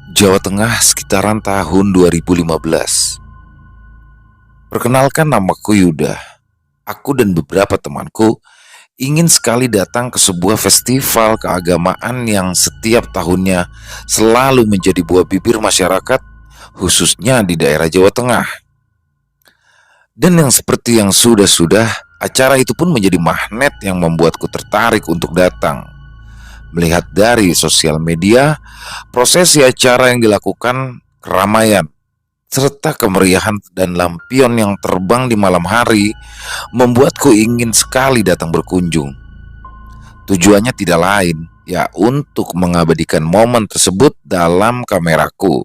Jawa Tengah sekitaran tahun 2015. Perkenalkan, namaku Yuda. Aku dan beberapa temanku ingin sekali datang ke sebuah festival keagamaan yang setiap tahunnya selalu menjadi buah bibir masyarakat, khususnya di daerah Jawa Tengah. Dan yang seperti yang sudah-sudah, acara itu pun menjadi magnet yang membuatku tertarik untuk datang. Melihat dari sosial media, prosesi acara yang dilakukan, keramaian, serta kemeriahan dan lampion yang terbang di malam hari membuatku ingin sekali datang berkunjung. Tujuannya tidak lain, ya untuk mengabadikan momen tersebut dalam kameraku.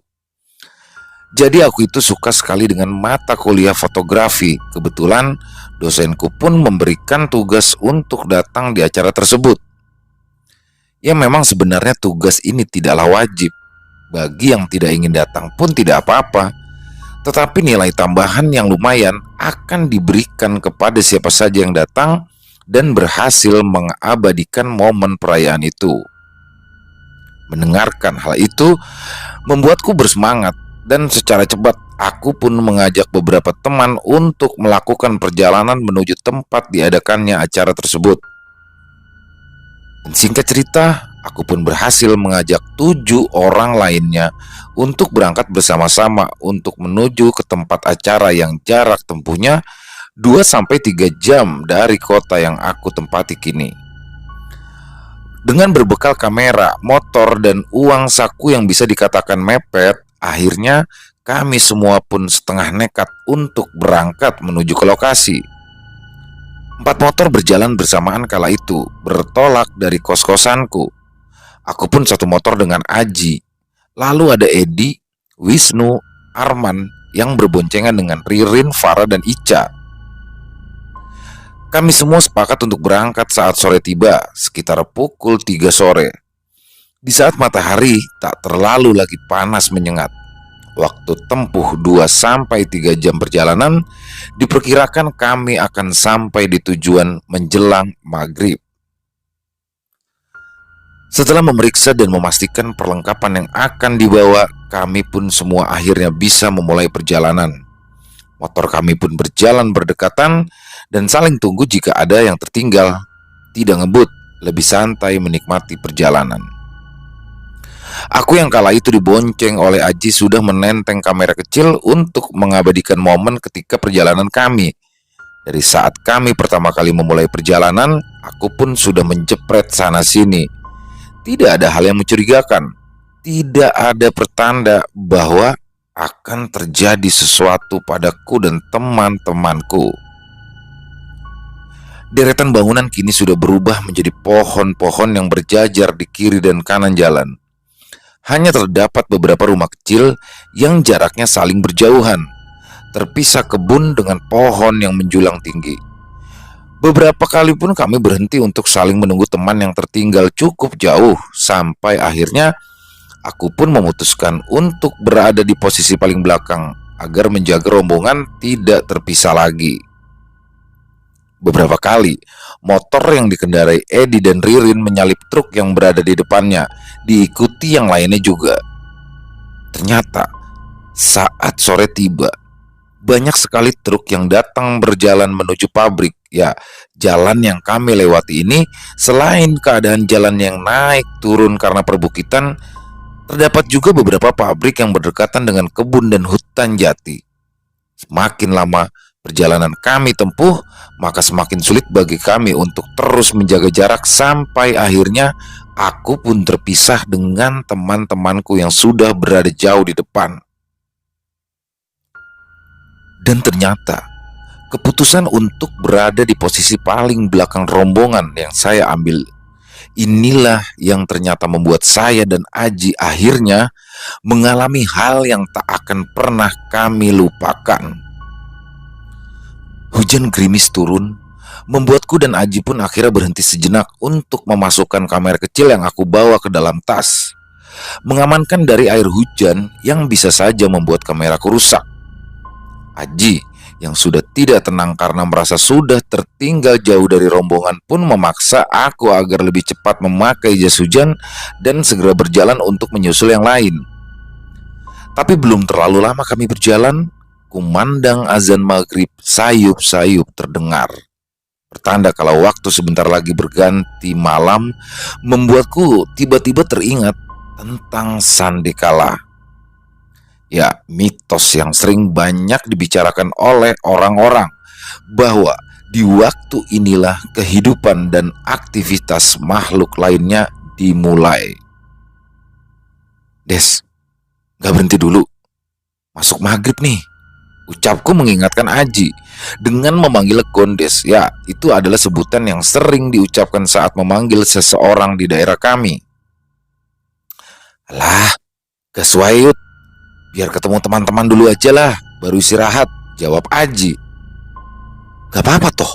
Jadi aku itu suka sekali dengan mata kuliah fotografi. Kebetulan dosenku pun memberikan tugas untuk datang di acara tersebut. Ya memang sebenarnya tugas ini tidaklah wajib. Bagi yang tidak ingin datang pun tidak apa-apa. Tetapi nilai tambahan yang lumayan akan diberikan kepada siapa saja yang datang dan berhasil mengabadikan momen perayaan itu. Mendengarkan hal itu membuatku bersemangat, dan secara cepat aku pun mengajak beberapa teman untuk melakukan perjalanan menuju tempat diadakannya acara tersebut. Dan singkat cerita, aku pun berhasil mengajak 7 orang lainnya untuk berangkat bersama-sama untuk menuju ke tempat acara yang jarak tempuhnya 2-3 jam dari kota yang aku tempati kini. Dengan berbekal kamera, motor, dan uang saku yang bisa dikatakan mepet, akhirnya kami semua pun setengah nekat untuk berangkat menuju ke lokasi. 4 motor berjalan bersamaan kala itu, bertolak dari kos-kosanku. Aku pun satu motor dengan Aji. Lalu ada Edi, Wisnu, Arman yang berboncengan dengan Ririn, Farah, dan Ica. Kami semua sepakat untuk berangkat saat sore tiba, sekitar pukul 3 sore. Di saat matahari tak terlalu lagi panas menyengat. Waktu tempuh 2-3 jam perjalanan, diperkirakan kami akan sampai di tujuan menjelang maghrib. Setelah memeriksa dan memastikan perlengkapan yang akan dibawa, kami pun semua akhirnya bisa memulai perjalanan. Motor kami pun berjalan berdekatan dan saling tunggu jika ada yang tertinggal. Tidak ngebut, lebih santai menikmati perjalanan. Aku yang kala itu dibonceng oleh Aji sudah menenteng kamera kecil untuk mengabadikan momen ketika perjalanan kami. Dari saat kami pertama kali memulai perjalanan, aku pun sudah menjepret sana-sini. Tidak ada hal yang mencurigakan. Tidak ada pertanda bahwa akan terjadi sesuatu padaku dan teman-temanku. Deretan bangunan kini sudah berubah menjadi pohon-pohon yang berjajar di kiri dan kanan jalan. Hanya terdapat beberapa rumah kecil yang jaraknya saling berjauhan. Terpisah kebun dengan pohon yang menjulang tinggi. Beberapa kali pun kami berhenti untuk saling menunggu teman yang tertinggal cukup jauh. Sampai akhirnya aku pun memutuskan untuk berada di posisi paling belakang agar menjaga rombongan tidak terpisah lagi. Beberapa kali, motor yang dikendarai Edi dan Ririn menyalip truk yang berada di depannya, diikuti yang lainnya juga. Ternyata, saat sore tiba, banyak sekali truk yang datang berjalan menuju pabrik. Ya, jalan yang kami lewati ini, selain keadaan jalan yang naik turun karena perbukitan, terdapat juga beberapa pabrik yang berdekatan dengan kebun dan hutan jati. Semakin lama perjalanan kami tempuh, maka semakin sulit bagi kami untuk terus menjaga jarak sampai akhirnya aku pun terpisah dengan teman-temanku yang sudah berada jauh di depan. Dan ternyata keputusan untuk berada di posisi paling belakang rombongan yang saya ambil, inilah yang ternyata membuat saya dan Aji akhirnya mengalami hal yang tak akan pernah kami lupakan. Hujan gerimis turun, membuatku dan Aji pun akhirnya berhenti sejenak untuk memasukkan kamera kecil yang aku bawa ke dalam tas, mengamankan dari air hujan yang bisa saja membuat kameraku rusak. Aji yang sudah tidak tenang karena merasa sudah tertinggal jauh dari rombongan pun memaksa aku agar lebih cepat memakai jas hujan dan segera berjalan untuk menyusul yang lain. Tapi belum terlalu lama kami berjalan, kumandang azan maghrib sayup-sayup terdengar. Pertanda kalau waktu sebentar lagi berganti malam, membuatku tiba-tiba teringat tentang sandekala. Ya, mitos yang sering banyak dibicarakan oleh orang-orang bahwa di waktu inilah kehidupan dan aktivitas makhluk lainnya dimulai. Des, gak berhenti dulu. Masuk maghrib nih. Ucapku mengingatkan Aji dengan memanggil Gondes. Ya, itu adalah sebutan yang sering diucapkan saat memanggil seseorang di daerah kami. Alah, gas wayut. Biar ketemu teman-teman dulu aja lah, baru istirahat, jawab Aji. Gak apa-apa toh,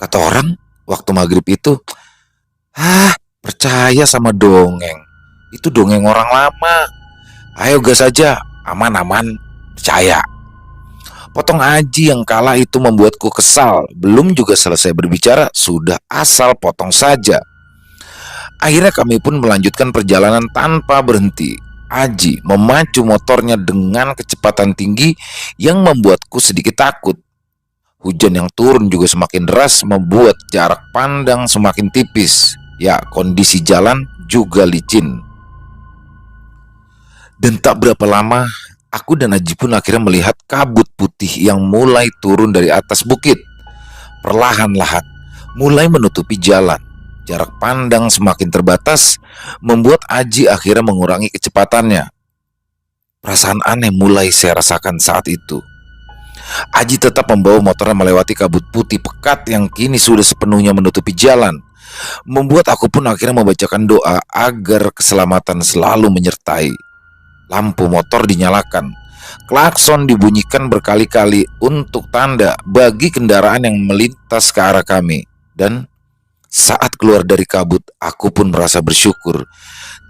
kata orang waktu maghrib itu. Percaya sama dongeng. Itu dongeng orang lama. Ayo gas aja, aman-aman, percaya. Potong Aji yang kalah itu membuatku kesal. Belum juga selesai berbicara, sudah asal potong saja. Akhirnya kami pun melanjutkan perjalanan tanpa berhenti. Aji memacu motornya dengan kecepatan tinggi yang membuatku sedikit takut. Hujan yang turun juga semakin deras membuat jarak pandang semakin tipis. Ya, kondisi jalan juga licin. Dan tak berapa lama, aku dan Aji pun akhirnya melihat kabut putih yang mulai turun dari atas bukit. Perlahan-lahan mulai menutupi jalan. Jarak pandang semakin terbatas, membuat Aji akhirnya mengurangi kecepatannya. Perasaan aneh mulai saya rasakan saat itu. Aji tetap membawa motornya melewati kabut putih pekat yang kini sudah sepenuhnya menutupi jalan, membuat aku pun akhirnya membacakan doa agar keselamatan selalu menyertai. Lampu motor dinyalakan, klakson dibunyikan berkali-kali untuk tanda bagi kendaraan yang melintas ke arah kami. Dan saat keluar dari kabut, aku pun merasa bersyukur.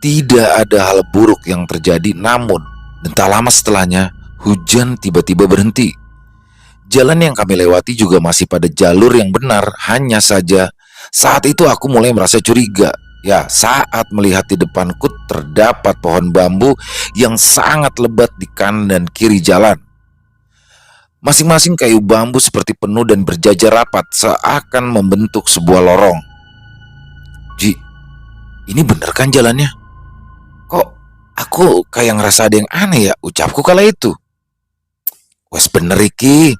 Tidak ada hal buruk yang terjadi, namun dan tak lama setelahnya, hujan tiba-tiba berhenti. Jalan yang kami lewati juga masih pada jalur yang benar. Hanya saja saat itu aku mulai merasa curiga. Ya, saat melihat di depanku terdapat pohon bambu yang sangat lebat di kanan dan kiri jalan. Masing-masing kayu bambu seperti penuh dan berjajar rapat, seakan membentuk sebuah lorong. Ji, ini bener kan jalannya? Kok aku kayak ngerasa ada yang aneh ya, ucapku kala itu. Wes bener Iki.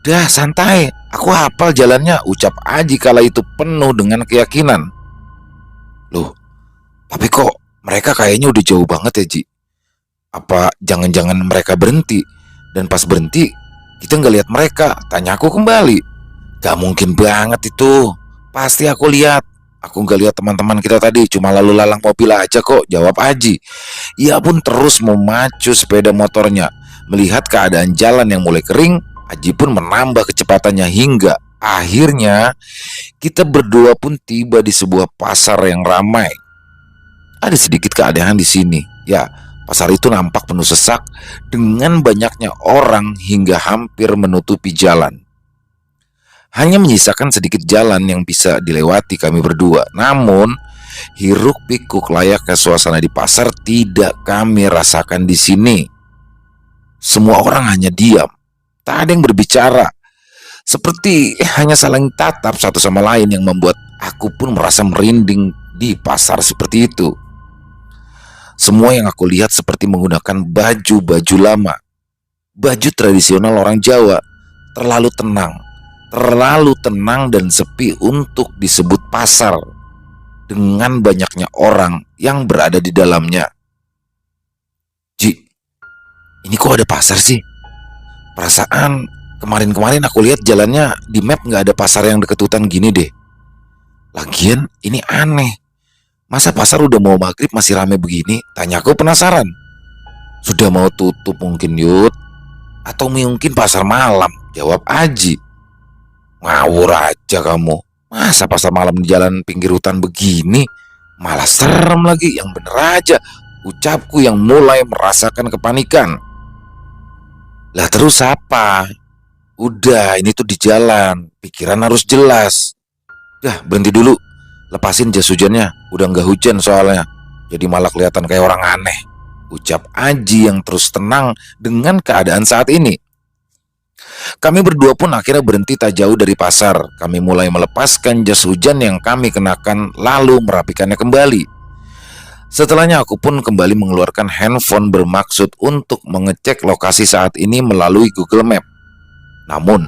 Dah santai, aku hafal jalannya, ucap Aji kala itu penuh dengan keyakinan. Loh, tapi kok mereka kayaknya udah jauh banget ya Ji? Apa jangan-jangan mereka berhenti? Dan pas berhenti, kita nggak lihat mereka, tanya aku kembali. Gak mungkin banget itu, pasti aku lihat. Aku nggak lihat teman-teman kita tadi, cuma lalu lalang mobil aja kok, jawab Aji. Ia pun terus memacu sepeda motornya. Melihat keadaan jalan yang mulai kering, Aji pun menambah kecepatannya hingga akhirnya kita berdua pun tiba di sebuah pasar yang ramai. Ada sedikit keanehan di sini. Ya, pasar itu nampak penuh sesak dengan banyaknya orang hingga hampir menutupi jalan. Hanya menyisakan sedikit jalan yang bisa dilewati kami berdua. Namun, hiruk pikuk layaknya suasana di pasar tidak kami rasakan di sini. Semua orang hanya diam, tak ada yang berbicara. Seperti hanya saling tatap satu sama lain yang membuat aku pun merasa merinding di pasar seperti itu. Semua yang aku lihat seperti menggunakan baju-baju lama, baju tradisional orang Jawa, terlalu tenang dan sepi untuk disebut pasar, dengan banyaknya orang yang berada di dalamnya. Ji, ini kok ada pasar sih? Perasaan kemarin-kemarin aku lihat jalannya di map nggak ada pasar yang deket hutan gini deh. Lagian ini aneh. Masa pasar udah mau maghrib masih rame begini? Tanyaku penasaran. Sudah mau tutup mungkin Yud. Atau mungkin pasar malam, jawab Aji. Ngawur aja kamu. Masa pasar malam di jalan pinggir hutan begini? Malah serem lagi, yang bener aja, ucapku yang mulai merasakan kepanikan. Lah terus apa? Udah, ini tuh di jalan, pikiran harus jelas. Dah, berhenti dulu. Lepasin jas hujannya, udah nggak hujan soalnya. Jadi malah kelihatan kayak orang aneh. ucap Aji yang terus tenang dengan keadaan saat ini. Kami berdua pun akhirnya berhenti tak jauh dari pasar. Kami mulai melepaskan jas hujan yang kami kenakan lalu merapikannya kembali. Setelahnya aku pun kembali mengeluarkan handphone bermaksud untuk mengecek lokasi saat ini melalui Google Map. Namun,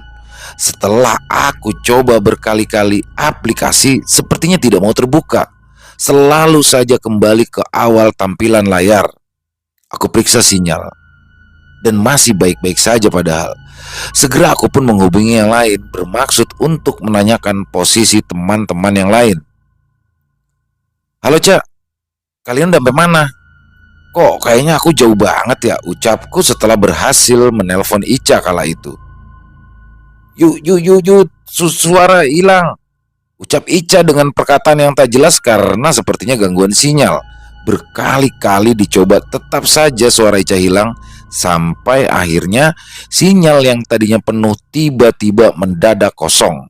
setelah aku coba berkali-kali, aplikasi sepertinya tidak mau terbuka. Selalu saja kembali ke awal tampilan layar. Aku periksa sinyal dan masih baik-baik saja padahal. Segera aku pun menghubungi yang lain bermaksud untuk menanyakan posisi teman-teman yang lain. Halo Cak, kalian udah sampai mana? Kok kayaknya aku jauh banget ya, ucapku setelah berhasil menelpon Ica kala itu. Yuk, suara hilang, ucap Ica dengan perkataan yang tak jelas karena sepertinya gangguan sinyal. Berkali-kali dicoba tetap saja suara Ica hilang, sampai akhirnya sinyal yang tadinya penuh tiba-tiba mendadak kosong.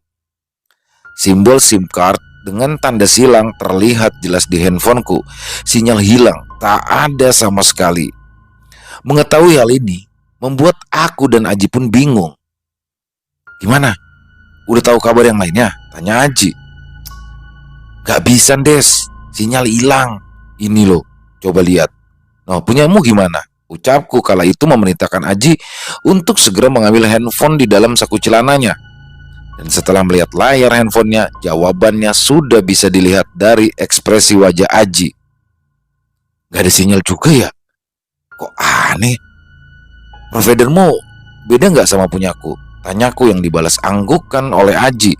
Simbol SIM card dengan tanda silang terlihat jelas di handphoneku. Sinyal hilang, tak ada sama sekali. Mengetahui hal ini membuat aku dan Aji pun bingung. Gimana? Udah tahu kabar yang lainnya? Tanya Aji. Gak bisa Des, sinyal hilang. Ini loh, coba lihat. Nah, punyamu gimana? Ucapku kala itu memerintahkan Aji untuk segera mengambil handphone di dalam saku celananya. Dan setelah melihat layar handphonenya, jawabannya sudah bisa dilihat dari ekspresi wajah Aji. Gak ada sinyal juga ya? Kok aneh? Providermu beda gak sama punyaku? Tanyaku yang dibalas anggukan oleh Aji.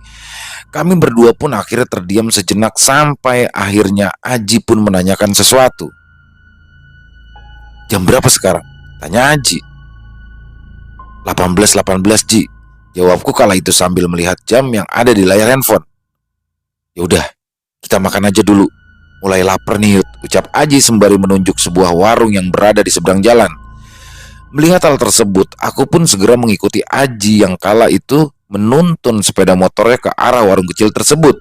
Kami berdua pun akhirnya terdiam sejenak sampai akhirnya Aji pun menanyakan sesuatu. Jam berapa sekarang? Tanya Aji. 18.18 Ji, jawabku kala itu sambil melihat jam yang ada di layar handphone. Yaudah, kita makan aja dulu. Mulai lapar nih Yud, ucap Aji sembari menunjuk sebuah warung yang berada di seberang jalan. Melihat hal tersebut, aku pun segera mengikuti Aji yang kala itu menuntun sepeda motornya ke arah warung kecil tersebut.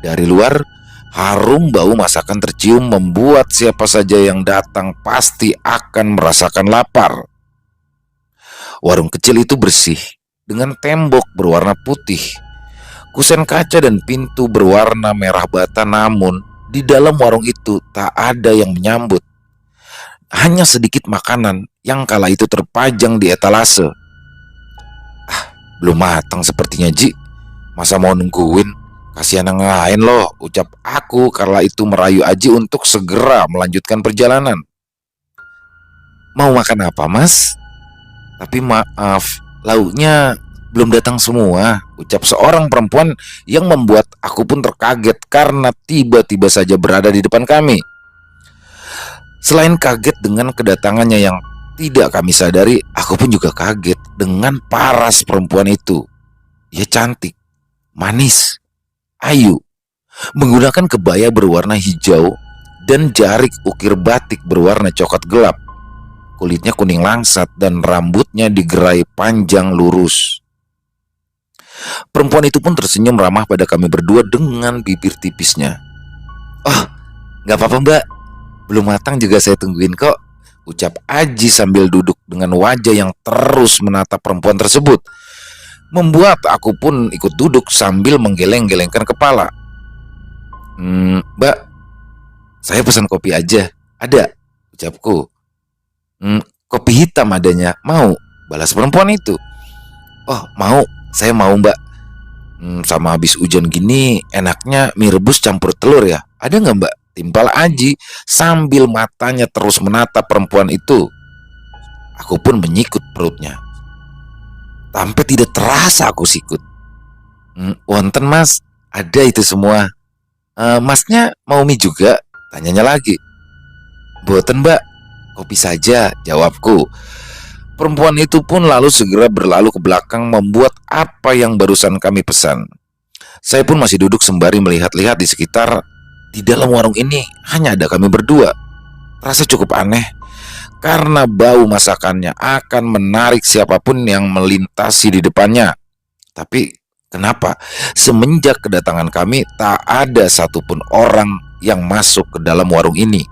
Dari luar, harum bau masakan tercium membuat siapa saja yang datang pasti akan merasakan lapar. Warung kecil itu bersih, dengan tembok berwarna putih, kusen kaca dan pintu berwarna merah bata, namun di dalam warung itu tak ada yang menyambut. Hanya sedikit makanan yang kala itu terpajang di etalase. Belum matang sepertinya Ji, masa mau nungguin? Kasihan yang lain loh, ucap aku kala itu merayu Aji untuk segera melanjutkan perjalanan. Mau makan apa Mas? Tapi maaf, lauknya belum datang semua, ucap seorang perempuan yang membuat aku pun terkaget karena tiba-tiba saja berada di depan kami. Selain kaget dengan kedatangannya yang tidak kami sadari, aku pun juga kaget dengan paras perempuan itu. Ia cantik, manis, ayu, menggunakan kebaya berwarna hijau dan jarik ukir batik berwarna coklat gelap. Kulitnya kuning langsat dan rambutnya digerai panjang lurus. Perempuan itu pun tersenyum ramah pada kami berdua dengan bibir tipisnya. Oh, gak apa-apa Mbak, belum matang juga saya tungguin kok, ucap Aji sambil duduk dengan wajah yang terus menatap perempuan tersebut. Membuat aku pun ikut duduk sambil menggeleng-gelengkan kepala. Mbak, saya pesan kopi aja. Ada, ucapku. Kopi hitam adanya, mau? Balas perempuan itu. Oh, mau, saya mau Mbak. Sama habis hujan gini, enaknya mie rebus campur telur ya. Ada nggak Mbak? Timpal Aji sambil matanya terus menatap perempuan itu. Aku pun menyikut perutnya. Sampai tidak terasa aku sikut. Wonten Mas, ada itu semua. Masnya mau mie juga? Tanyanya lagi. Boten Mbak, kopi saja, jawabku. Perempuan itu pun lalu segera berlalu ke belakang membuat apa yang barusan kami pesan. Saya pun masih duduk sembari melihat-lihat di sekitar. Di dalam warung ini hanya ada kami berdua. Rasa cukup aneh karena bau masakannya akan menarik siapapun yang melintasi di depannya. Tapi kenapa semenjak kedatangan kami tak ada satupun orang yang masuk ke dalam warung ini?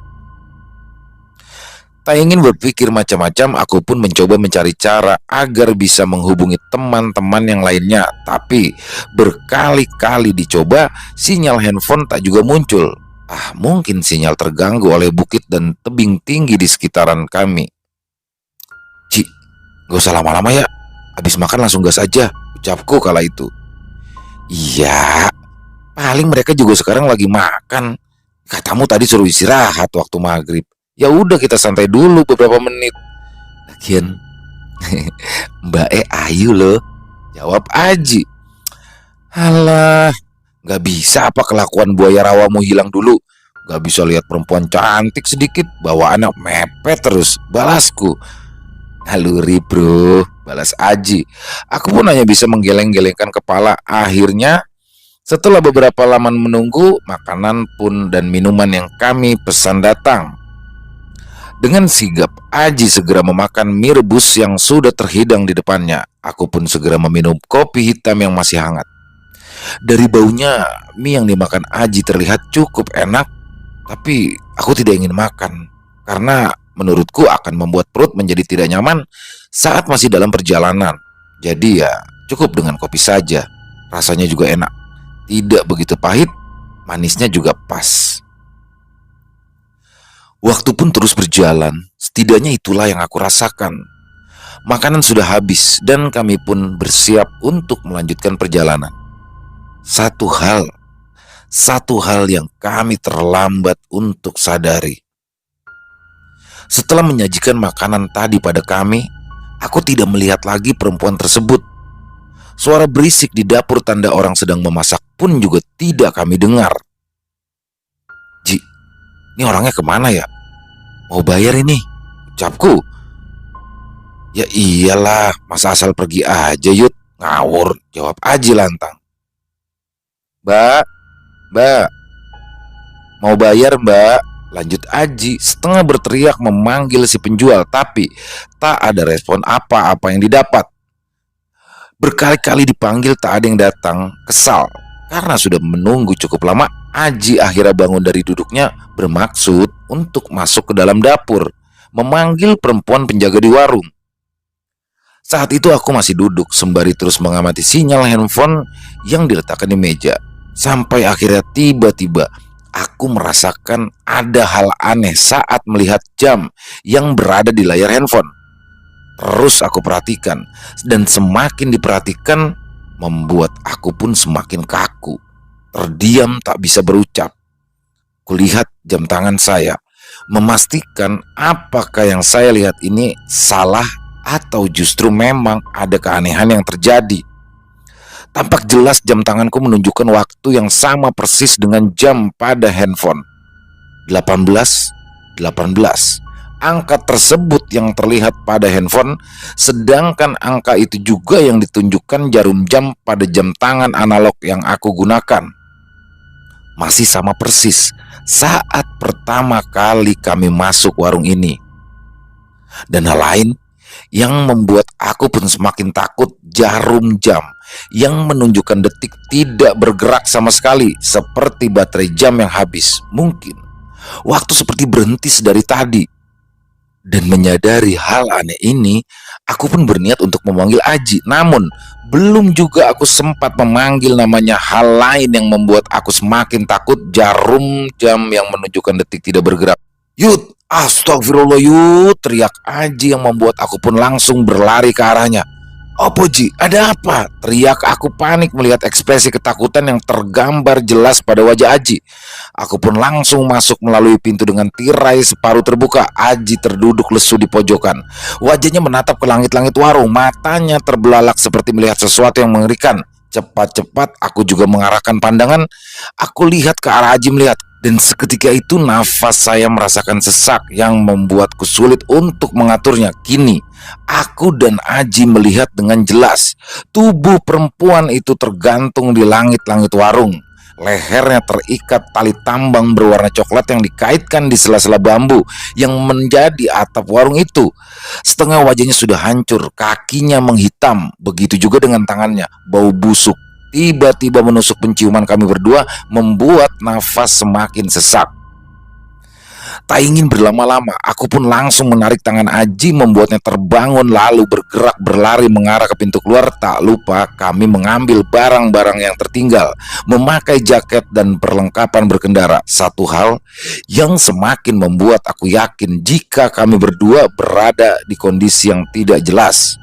Tak ingin berpikir macam-macam, aku pun mencoba mencari cara agar bisa menghubungi teman-teman yang lainnya. Tapi berkali-kali dicoba, sinyal handphone tak juga muncul. Mungkin sinyal terganggu oleh bukit dan tebing tinggi di sekitaran kami. Ci, gak usah lama-lama ya. Habis makan langsung gas aja, ucapku kala itu. Iya, paling mereka juga sekarang lagi makan. Katamu tadi suruh istirahat waktu maghrib. Ya udah, kita santai dulu beberapa menit. Lagian Mbak ayu loh, jawab Aji. Halah, gak bisa apa kelakuan buaya rawamu hilang dulu. Gak bisa lihat perempuan cantik sedikit, bawaannya mepet terus, balasku. Naluri bro, balas Aji. Aku pun hanya bisa menggeleng-gelengkan kepala. Akhirnya setelah beberapa lama menunggu, makanan pun dan minuman yang kami pesan datang. Dengan sigap, Aji segera memakan mie rebus yang sudah terhidang di depannya. Aku pun segera meminum kopi hitam yang masih hangat. Dari baunya, mie yang dimakan Aji terlihat cukup enak, tapi aku tidak ingin makan karena menurutku akan membuat perut menjadi tidak nyaman saat masih dalam perjalanan. Jadi ya cukup dengan kopi saja. Rasanya juga enak, tidak begitu pahit, manisnya juga pas. Waktu pun terus berjalan, setidaknya itulah yang aku rasakan. Makanan sudah habis dan kami pun bersiap untuk melanjutkan perjalanan. Satu hal yang kami terlambat untuk sadari. Setelah menyajikan makanan tadi pada kami, aku tidak melihat lagi perempuan tersebut. Suara berisik di dapur tanda orang sedang memasak pun juga tidak kami dengar. Ji, ini orangnya kemana ya? Mau bayar ini, ucapku. Ya iyalah, masa asal pergi aja Yud, ngawur, jawab Aji lantang. Mbak, mau bayar mbak, lanjut Aji setengah berteriak memanggil si penjual. Tapi tak ada respon apa-apa yang didapat. Berkali-kali dipanggil tak ada yang datang. Kesal karena sudah menunggu cukup lama, Aji akhirnya bangun dari duduknya bermaksud untuk masuk ke dalam dapur, memanggil perempuan penjaga di warung. Saat itu aku masih duduk sembari terus mengamati sinyal handphone yang diletakkan di meja. Sampai akhirnya tiba-tiba aku merasakan ada hal aneh saat melihat jam yang berada di layar handphone. Terus aku perhatikan, dan semakin diperhatikan membuat aku pun semakin kaku. Terdiam tak bisa berucap. Kulihat jam tangan saya, memastikan apakah yang saya lihat ini salah atau justru memang ada keanehan yang terjadi. Tampak jelas jam tanganku menunjukkan waktu yang sama persis dengan jam pada handphone. 18.18. Angka tersebut yang terlihat pada handphone, sedangkan angka itu juga yang ditunjukkan jarum jam pada jam tangan analog yang aku gunakan. Masih sama persis saat pertama kali kami masuk warung ini. Dan hal lain yang membuat aku pun semakin takut, jarum jam yang menunjukkan detik tidak bergerak sama sekali, seperti baterai jam yang habis. Mungkin waktu seperti berhenti sedari tadi. Dan menyadari hal aneh ini, aku pun berniat untuk memanggil Aji. Namun belum juga aku sempat memanggil namanya, hal lain yang membuat aku semakin takut, jarum jam yang menunjukkan detik tidak bergerak. Yud, astagfirullah Yud, teriak Aji yang membuat aku pun langsung berlari ke arahnya. Apa Ji, ada apa? Teriak aku panik melihat ekspresi ketakutan yang tergambar jelas pada wajah Aji. Aku pun langsung masuk melalui pintu dengan tirai separuh terbuka. Aji terduduk lesu di pojokan. Wajahnya menatap ke langit-langit warung. Matanya terbelalak seperti melihat sesuatu yang mengerikan. Cepat-cepat aku juga mengarahkan pandangan. Aku lihat ke arah Aji melihat. Dan seketika itu nafas saya merasakan sesak yang membuatku sulit untuk mengaturnya. Kini aku dan Aji melihat dengan jelas tubuh perempuan itu tergantung di langit-langit warung. Lehernya terikat tali tambang berwarna coklat yang dikaitkan di sela-sela bambu yang menjadi atap warung itu. Setengah wajahnya sudah hancur, kakinya menghitam, begitu juga dengan tangannya. Bau busuk tiba-tiba menusuk penciuman kami berdua, membuat nafas semakin sesak. Tak ingin berlama-lama, aku pun langsung menarik tangan Aji membuatnya terbangun lalu bergerak berlari mengarah ke pintu keluar. Tak lupa kami mengambil barang-barang yang tertinggal, memakai jaket dan perlengkapan berkendara. Satu hal yang semakin membuat aku yakin jika kami berdua berada di kondisi yang tidak jelas.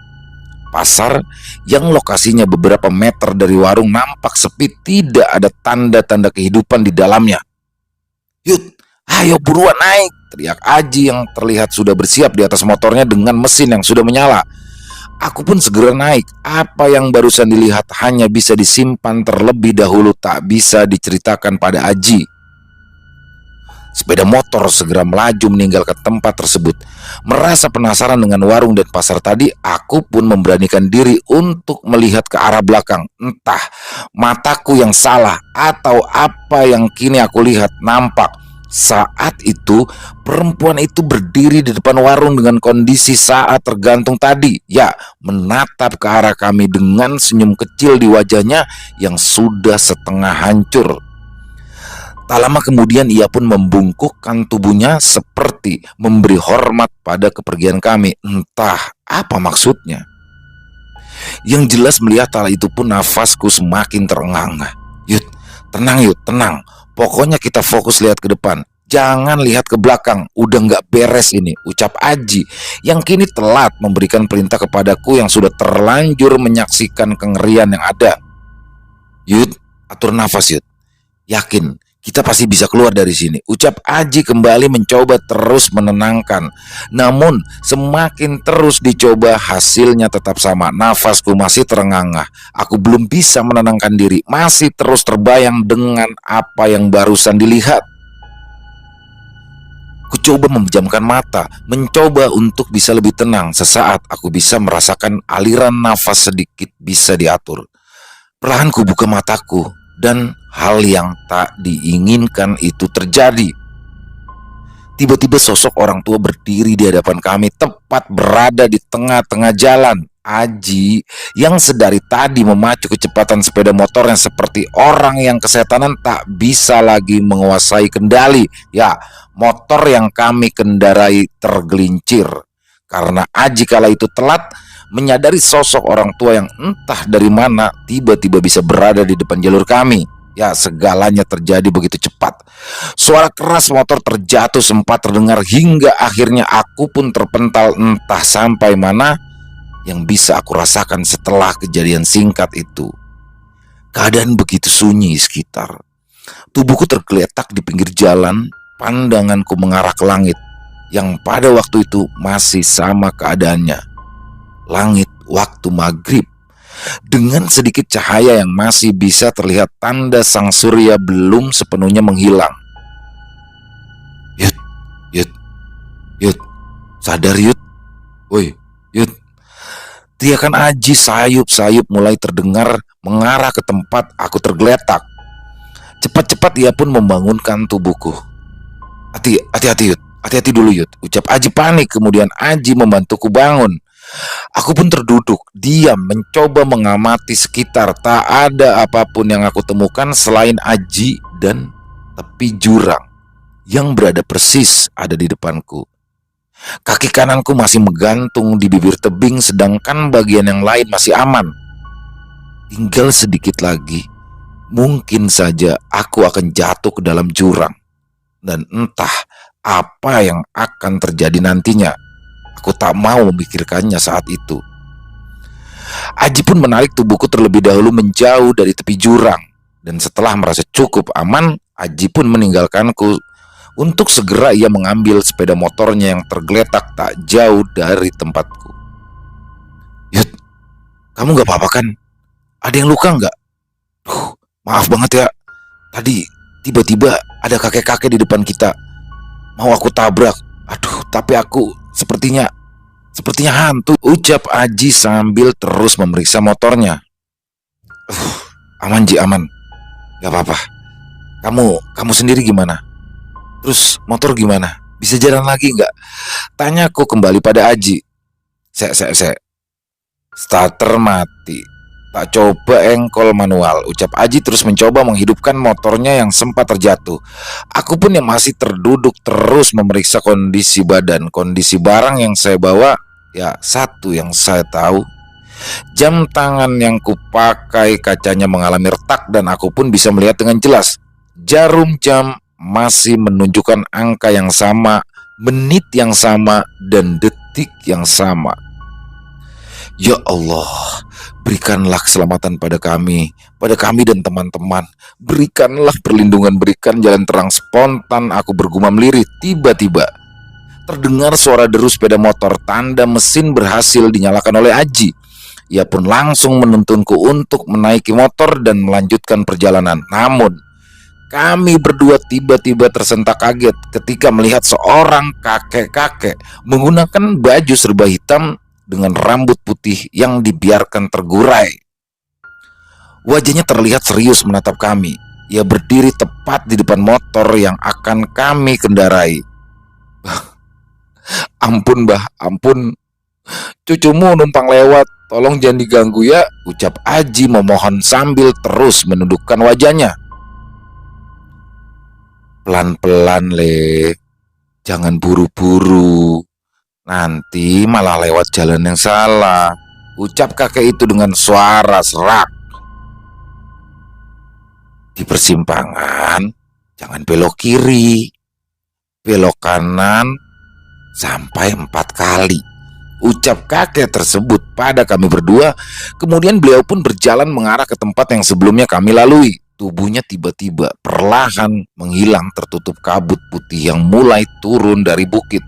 Pasar yang lokasinya beberapa meter dari warung nampak sepi, tidak ada tanda-tanda kehidupan di dalamnya. "Yud, ayo buruan naik!" teriak Aji yang terlihat sudah bersiap di atas motornya dengan mesin yang sudah menyala. Aku pun segera naik. Apa yang barusan dilihat hanya bisa disimpan terlebih dahulu, tak bisa diceritakan pada Aji. Sepeda motor segera melaju meninggalkan tempat tersebut. Merasa penasaran dengan warung dan pasar tadi, aku pun memberanikan diri untuk melihat ke arah belakang. Entah mataku yang salah atau apa yang kini aku lihat nampak. Saat itu perempuan itu berdiri di depan warung dengan kondisi saat tergantung tadi. Ya, menatap ke arah kami dengan senyum kecil di wajahnya yang sudah setengah hancur. Tak lama kemudian ia pun membungkukkan tubuhnya seperti memberi hormat pada kepergian kami. Entah apa maksudnya. Yang jelas melihat hal itu pun nafasku semakin terengah-engah. "Yud, tenang Yud, tenang. Pokoknya kita fokus lihat ke depan. Jangan lihat ke belakang, udah nggak beres ini," ucap Aji yang kini telat memberikan perintah kepadaku yang sudah terlanjur menyaksikan kengerian yang ada. "Yud, atur nafas Yud. Yakin kita pasti bisa keluar dari sini," ucap Aji kembali mencoba terus menenangkan. Namun semakin terus dicoba hasilnya tetap sama. Nafasku masih terengah-engah. Aku belum bisa menenangkan diri. Masih terus terbayang dengan apa yang barusan dilihat. Ku coba memejamkan mata, mencoba untuk bisa lebih tenang. Sesaat aku bisa merasakan aliran nafas sedikit bisa diatur. Perlahan ku buka mataku dan hal yang tak diinginkan itu terjadi. Tiba-tiba sosok orang tua berdiri di hadapan kami, tepat berada di tengah-tengah jalan. Aji yang sedari tadi memacu kecepatan sepeda motornya seperti orang yang kesetanan tak bisa lagi menguasai kendali. Ya, motor yang kami kendarai tergelincir. Karena Aji kala itu telat menyadari sosok orang tua yang entah dari mana tiba-tiba bisa berada di depan jalur kami. Ya, segalanya terjadi begitu cepat. Suara keras motor terjatuh sempat terdengar hingga akhirnya aku pun terpental entah sampai mana. Yang bisa aku rasakan setelah kejadian singkat itu, keadaan begitu sunyi sekitar. Tubuhku tergeletak di pinggir jalan, pandanganku mengarah ke langit yang pada waktu itu masih sama keadaannya. Langit waktu maghrib, dengan sedikit cahaya yang masih bisa terlihat tanda sang surya belum sepenuhnya menghilang. "Yud, Yud, Yud, sadar Yud, woi, Yud." Teriakan Aji sayup-sayup mulai terdengar mengarah ke tempat aku tergeletak. Cepat-cepat ia pun membangunkan tubuhku. Hati-hati Yud, hati-hati dulu Yud," ucap Aji panik. Kemudian Aji membantuku bangun. Aku pun terduduk, diam, mencoba mengamati sekitar. Tak ada apapun yang aku temukan selain Aji dan tepi jurang yang berada persis ada di depanku. Kaki kananku masih menggantung di bibir tebing, sedangkan bagian yang lain masih aman. Tinggal sedikit lagi, mungkin saja aku akan jatuh ke dalam jurang. Dan entah apa yang akan terjadi nantinya. Aku tak mau memikirkannya saat itu. Aji pun menarik tubuhku terlebih dahulu menjauh dari tepi jurang. Dan setelah merasa cukup aman, Aji pun meninggalkanku. Untuk segera ia mengambil sepeda motornya yang tergeletak tak jauh dari tempatku. "Yud, kamu gak apa-apa kan? Ada yang luka gak? Maaf banget ya. Tadi tiba-tiba ada kakek-kakek di depan kita. Mau aku tabrak. Aduh, tapi aku sepertinya hantu," ucap Aji sambil terus memeriksa motornya. Aman Ji, aman. Gak apa-apa. Kamu sendiri gimana? Terus motor gimana? Bisa jalan lagi nggak? Tanyaku kembali pada Aji. Starter mati. Tak coba engkol manual, ucap Aji terus mencoba menghidupkan motornya yang sempat terjatuh. Aku pun yang masih terduduk terus memeriksa kondisi badan, kondisi barang yang saya bawa. Ya, satu yang saya tahu, jam tangan yang kupakai kacanya mengalami retak dan aku pun bisa melihat dengan jelas. Jarum jam masih menunjukkan angka yang sama, menit yang sama, dan detik yang sama. Ya Allah, berikanlah keselamatan pada kami dan teman-teman. Berikanlah perlindungan, berikan jalan terang. Spontan aku bergumam lirih. Tiba-tiba terdengar suara deru sepeda motor, tanda mesin berhasil dinyalakan oleh Aji. Ia pun langsung menuntunku untuk menaiki motor dan melanjutkan perjalanan. Namun, kami berdua tiba-tiba tersentak kaget ketika melihat seorang kakek-kakek menggunakan baju serba hitam dengan rambut putih yang dibiarkan tergurai. Wajahnya terlihat serius menatap kami. Ia berdiri tepat di depan motor yang akan kami kendarai. Ampun Mbah, ampun. Cucumu numpang lewat, tolong jangan diganggu ya, ucap Aji memohon sambil terus menundukkan wajahnya. Pelan-pelan Le, jangan buru-buru, nanti malah lewat jalan yang salah, ucap kakek itu dengan suara serak. Di persimpangan, jangan belok kiri, belok kanan sampai 4 kali, ucap kakek tersebut pada kami berdua. Kemudian beliau pun berjalan mengarah ke tempat yang sebelumnya kami lalui. Tubuhnya tiba-tiba perlahan menghilang tertutup kabut putih yang mulai turun dari bukit.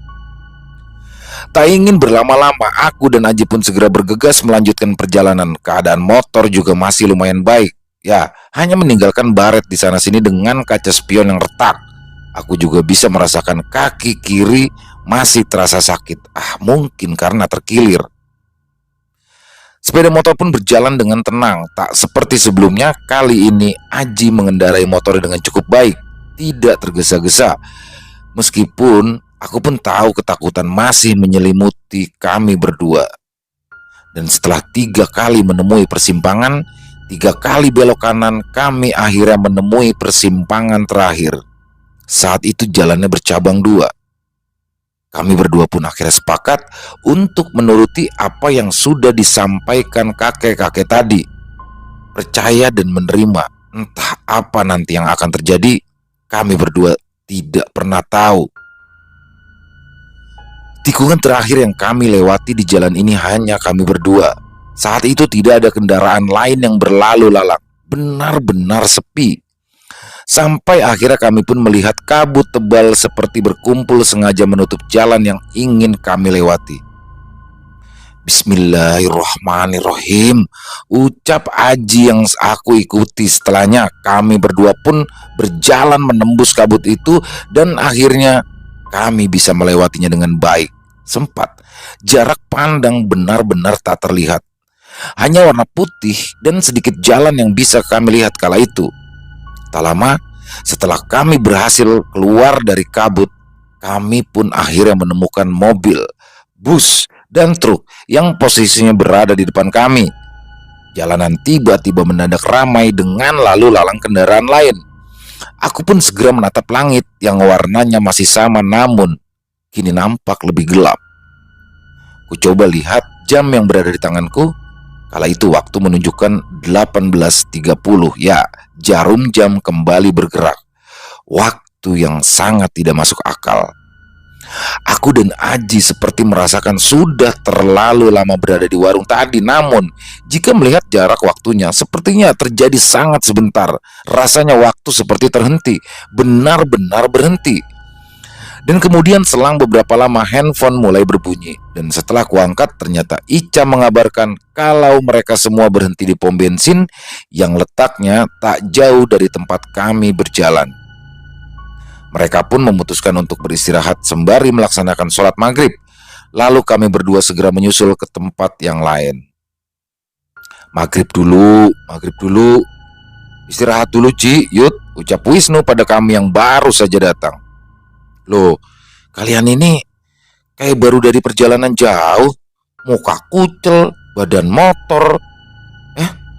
Tak ingin berlama-lama, aku dan Aji pun segera bergegas melanjutkan perjalanan. Keadaan motor juga masih lumayan baik. Ya, hanya meninggalkan baret di sana-sini dengan kaca spion yang retak. Aku juga bisa merasakan kaki kiri masih terasa sakit. Mungkin karena terkilir. Sepeda motor pun berjalan dengan tenang. Tak seperti sebelumnya, kali ini Aji mengendarai motor dengan cukup baik, tidak tergesa-gesa. Meskipun aku pun tahu ketakutan masih menyelimuti kami berdua. Dan setelah 3 kali menemui persimpangan, 3 kali belok kanan, kami akhirnya menemui persimpangan terakhir. Saat itu jalannya bercabang 2. Kami berdua pun akhirnya sepakat untuk menuruti apa yang sudah disampaikan kakek-kakek tadi. Percaya dan menerima, entah apa nanti yang akan terjadi, kami berdua tidak pernah tahu. Tikungan terakhir yang kami lewati di jalan ini hanya kami berdua. Saat itu tidak ada kendaraan lain yang berlalu lalang, benar-benar sepi. Sampai akhirnya kami pun melihat kabut tebal seperti berkumpul sengaja menutup jalan yang ingin kami lewati. Bismillahirrahmanirrahim, ucap Aji yang aku ikuti. Setelahnya kami berdua pun berjalan menembus kabut itu dan akhirnya kami bisa melewatinya dengan baik. Sempat jarak pandang benar-benar tak terlihat. Hanya warna putih dan sedikit jalan yang bisa kami lihat kala itu. Tak lama setelah kami berhasil keluar dari kabut, kami pun akhirnya menemukan mobil, bus, dan truk yang posisinya berada di depan kami. Jalanan tiba-tiba mendadak ramai dengan lalu lalang kendaraan lain. Aku pun segera menatap langit yang warnanya masih sama namun kini nampak lebih gelap. Ku coba lihat jam yang berada di tanganku. Kala itu waktu menunjukkan 18.30. Ya, jarum jam kembali bergerak. Waktu yang sangat tidak masuk akal. Aku dan Aji seperti merasakan sudah terlalu lama berada di warung tadi. Namun jika melihat jarak waktunya, sepertinya terjadi sangat sebentar. Rasanya waktu seperti terhenti, benar-benar berhenti. Dan kemudian selang beberapa lama handphone mulai berbunyi. Dan setelah kuangkat ternyata Ica mengabarkan kalau mereka semua berhenti di pom bensin yang letaknya tak jauh dari tempat kami berjalan. Mereka pun memutuskan untuk beristirahat sembari melaksanakan sholat maghrib. Lalu kami berdua segera menyusul ke tempat yang lain. Maghrib dulu. Istirahat dulu Ci, Yud, ucap Wisnu pada kami yang baru saja datang. Loh, kalian ini kayak baru dari perjalanan jauh, muka kucel, badan motor.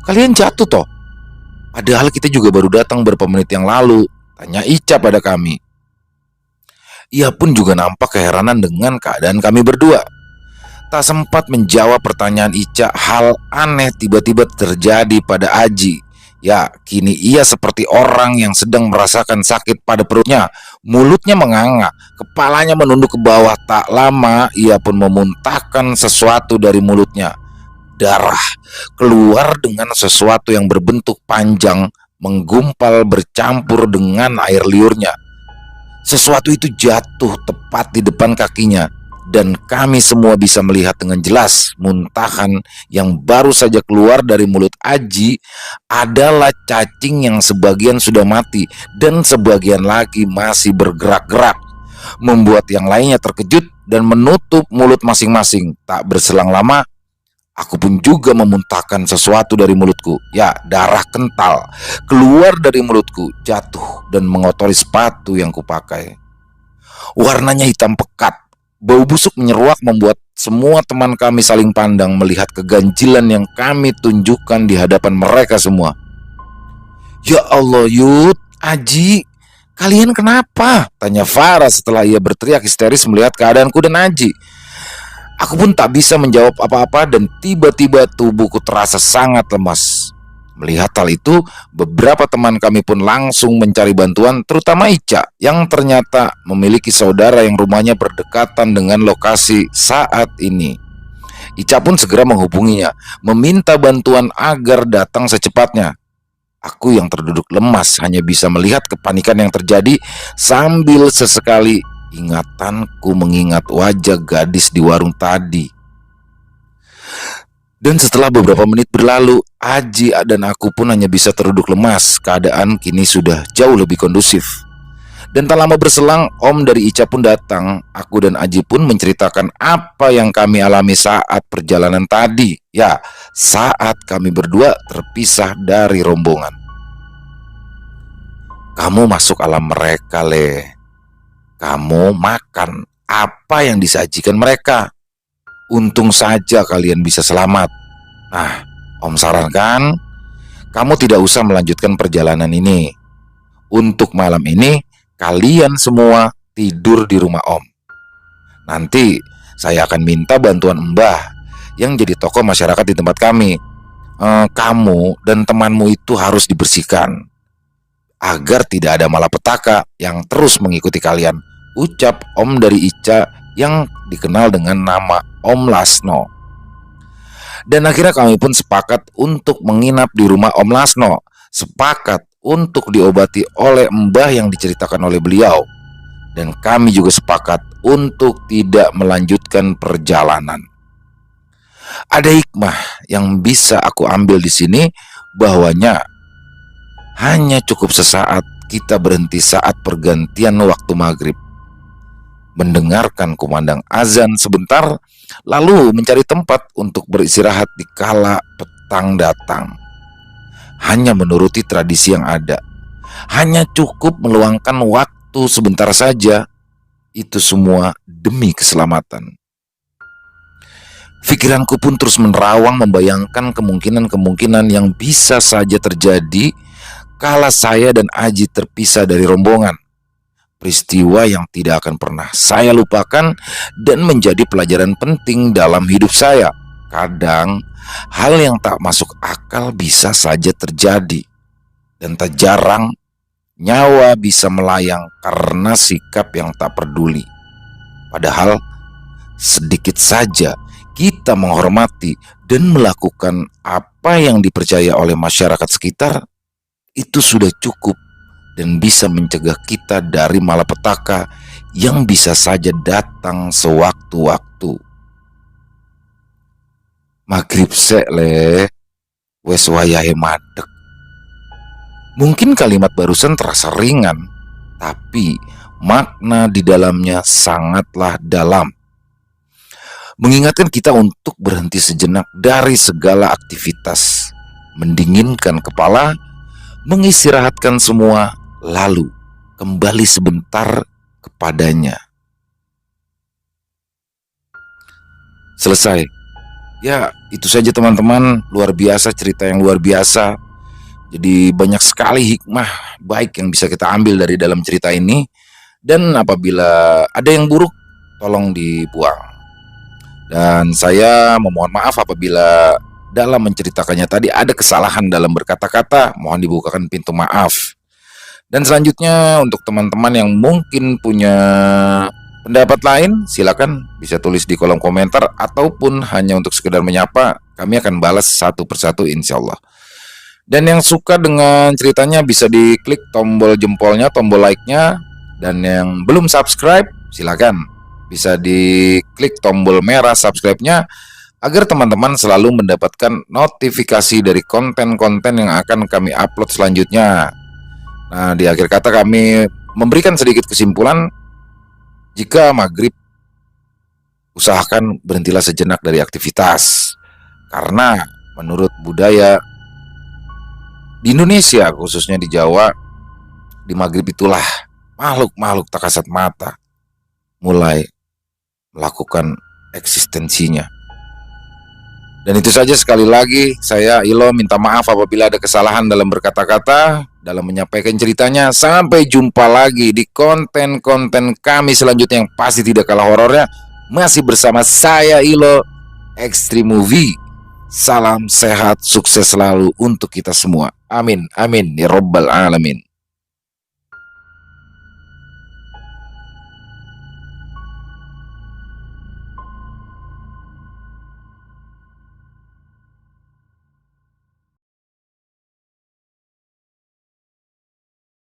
Kalian jatuh toh? Padahal kita juga baru datang beberapa menit yang lalu, tanya Ica pada kami. Ia pun juga nampak keheranan dengan keadaan kami berdua. Tak sempat menjawab pertanyaan Ica, hal aneh tiba-tiba terjadi pada Aji. Ya, kini ia seperti orang yang sedang merasakan sakit pada perutnya. Mulutnya menganga, kepalanya menunduk ke bawah. Tak lama ia pun memuntahkan sesuatu dari mulutnya. Darah keluar dengan sesuatu yang berbentuk panjang, menggumpal bercampur dengan air liurnya. Sesuatu itu jatuh tepat di depan kakinya, dan kami semua bisa melihat dengan jelas muntahan yang baru saja keluar dari mulut Aji adalah cacing yang sebagian sudah mati dan sebagian lagi masih bergerak-gerak, membuat yang lainnya terkejut dan menutup mulut masing-masing. Tak berselang lama, aku pun juga memuntahkan sesuatu dari mulutku. Ya, darah kental keluar dari mulutku, jatuh dan mengotori sepatu yang kupakai. Warnanya hitam pekat. Bau busuk menyeruak membuat semua teman kami saling pandang melihat keganjilan yang kami tunjukkan di hadapan mereka semua. Ya Allah, Yud, Aji, kalian kenapa? Tanya Farah setelah ia berteriak histeris melihat keadaanku dan Aji. Aku pun tak bisa menjawab apa-apa dan tiba-tiba tubuhku terasa sangat lemas. Melihat hal itu, beberapa teman kami pun langsung mencari bantuan, terutama Ica yang ternyata memiliki saudara yang rumahnya berdekatan dengan lokasi saat ini. Ica pun segera menghubunginya, meminta bantuan agar datang secepatnya. Aku yang terduduk lemas hanya bisa melihat kepanikan yang terjadi sambil sesekali ingatanku mengingat wajah gadis di warung tadi. Dan setelah beberapa menit berlalu, Aji dan aku pun hanya bisa terduduk lemas. Keadaan kini sudah jauh lebih kondusif. Dan tak lama berselang, Om dari Ica pun datang. Aku dan Aji pun menceritakan apa yang kami alami saat perjalanan tadi. Ya, saat kami berdua terpisah dari rombongan. Kamu masuk alam mereka, Le. Kamu makan apa yang disajikan mereka. Untung saja kalian bisa selamat. Nah, Om sarankan kamu tidak usah melanjutkan perjalanan ini. Untuk malam ini kalian semua tidur di rumah Om. Nanti saya akan minta bantuan Mbah yang jadi tokoh masyarakat di tempat kami. Kamu dan temanmu itu harus dibersihkan agar tidak ada malapetaka yang terus mengikuti kalian, ucap Om dari Ica yang dikenal dengan nama Om Lasno. Dan akhirnya kami pun sepakat untuk menginap di rumah Om Lasno, sepakat untuk diobati oleh Mbah yang diceritakan oleh beliau, dan kami juga sepakat untuk tidak melanjutkan perjalanan. Ada hikmah yang bisa aku ambil di sini, bahwanya hanya cukup sesaat kita berhenti saat pergantian waktu maghrib, mendengarkan kumandang azan sebentar, lalu mencari tempat untuk beristirahat di kala petang datang. Hanya menuruti tradisi yang ada, hanya cukup meluangkan waktu sebentar saja, itu semua demi keselamatan. Pikiranku pun terus menerawang membayangkan kemungkinan-kemungkinan yang bisa saja terjadi kala saya dan Aji terpisah dari rombongan. Peristiwa yang tidak akan pernah saya lupakan dan menjadi pelajaran penting dalam hidup saya. Kadang hal yang tak masuk akal bisa saja terjadi, dan tak jarang nyawa bisa melayang karena sikap yang tak peduli. Padahal sedikit saja kita menghormati dan melakukan apa yang dipercaya oleh masyarakat sekitar, itu sudah cukup dan bisa mencegah kita dari malapetaka yang bisa saja datang sewaktu-waktu. Maghrib sek le, wes wayahe madeg. Mungkin kalimat barusan terasa ringan, tapi makna di dalamnya sangatlah dalam. Mengingatkan kita untuk berhenti sejenak dari segala aktivitas, mendinginkan kepala, mengistirahatkan semua, lalu kembali sebentar kepadanya. Selesai. Ya, itu saja teman-teman, luar biasa, cerita yang luar biasa. Jadi banyak sekali hikmah baik yang bisa kita ambil dari dalam cerita ini. Dan apabila ada yang buruk, tolong dibuang. Dan saya memohon maaf apabila dalam menceritakannya tadi ada kesalahan dalam berkata-kata, mohon dibukakan pintu maaf. Dan selanjutnya untuk teman-teman yang mungkin punya pendapat lain, silakan bisa tulis di kolom komentar ataupun hanya untuk sekedar menyapa, kami akan balas satu persatu insya Allah. Dan yang suka dengan ceritanya bisa diklik tombol jempolnya, tombol like-nya. Dan yang belum subscribe, silakan bisa diklik tombol merah subscribe-nya agar teman-teman selalu mendapatkan notifikasi dari konten-konten yang akan kami upload selanjutnya. Nah, di akhir kata kami memberikan sedikit kesimpulan, jika maghrib, usahakan berhentilah sejenak dari aktivitas. Karena menurut budaya di Indonesia, khususnya di Jawa, di maghrib itulah makhluk-makhluk tak kasat mata mulai melakukan eksistensinya. Dan itu saja, sekali lagi saya Ilo minta maaf apabila ada kesalahan dalam berkata-kata, dalam menyampaikan ceritanya. Sampai jumpa lagi di konten-konten kami selanjutnya yang pasti tidak kalah horornya. Masih bersama saya Ilo, Extreme Movie. Salam sehat, sukses selalu untuk kita semua. Amin, amin, ya robbal alamin.